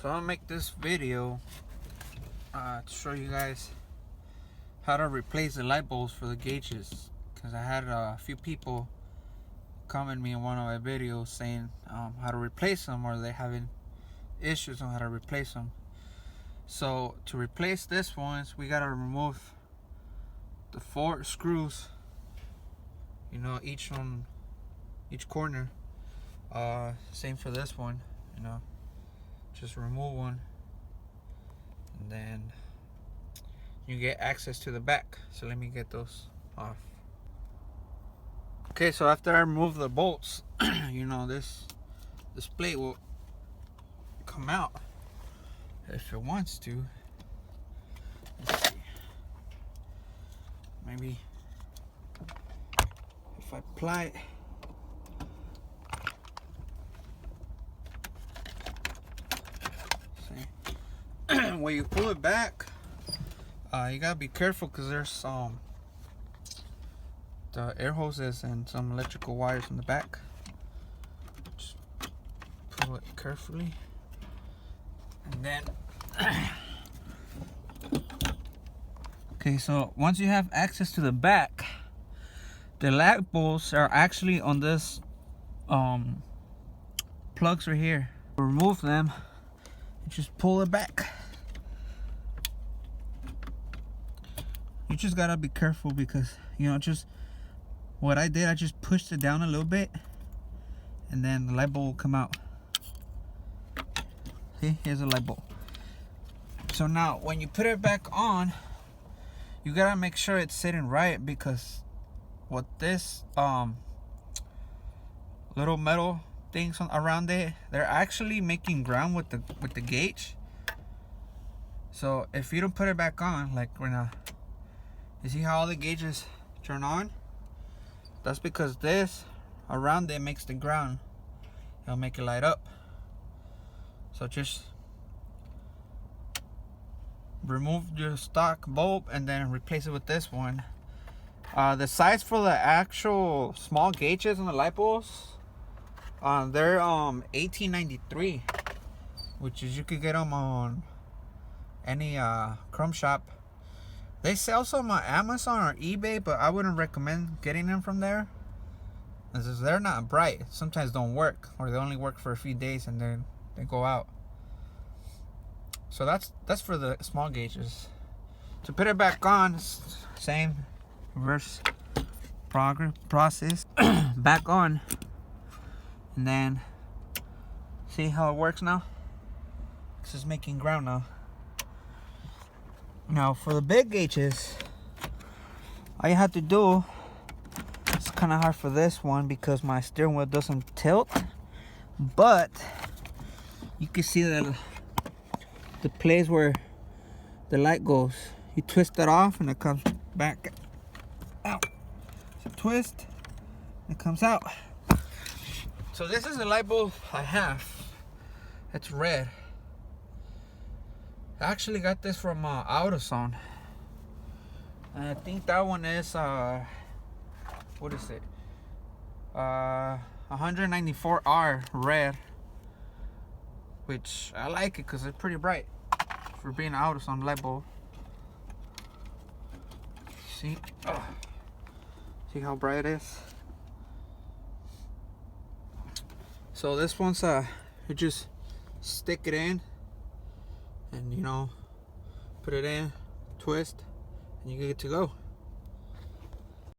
So I'm gonna make this video to show you guys how to replace the light bulbs for the gauges, because I had a few people comment me in one of my videos saying how to replace them, or they having issues on how to replace them. So to replace this ones, we gotta remove the 4 screws, you know, each on each corner. Same for this one, you know, just remove one and then you get access to the back. So let me get those off. Okay, so after I remove the bolts, you know, this plate will come out if it wants to. Let's see. Maybe if I apply it. See, when you pull it back, you gotta be careful because there's the air hoses and some electrical wires in the back. Just pull it carefully, and then okay, so once you have access to the back, the light bulbs are actually on this plugs right here. Remove them and just pull it back. You just gotta be careful because, you know, just what I did, I just pushed it down a little bit and then the light bulb will come out. See, here's a light bulb. So now when you put it back on, you gotta make sure it's sitting right, because what this little metal things around it, they're actually making ground with the gauge. So if you don't put it back on, like right now, you see how all the gauges turn on? That's because this around it makes the ground. It'll make it light up. So just remove your stock bulb and then replace it with this one. The size for the actual small gauges on the light bulbs, they're 1893, which is, you could get them on any crumb shop. They sell some on Amazon or eBay, but I wouldn't recommend getting them from there, because they're not bright. Sometimes don't work, or they only work for a few days and then they go out. So that's for the small gauges. To put it back on, same reverse process. Back on, and then see how it works now. This is making ground now. Now for the big gauges, all you have to do, it's kind of hard for this one because my steering wheel doesn't tilt, but you can see the place where the light goes. You twist it off and it comes back out. So twist, it comes out. So this is the light bulb I have. It's red. I actually got this from AutoZone. And I think that one is what is it? 194R red, which I like it because it's pretty bright for being an AutoZone light bulb. See, see how bright it is. So this one's you just stick it in, and you know, put it in, twist, and you get to go.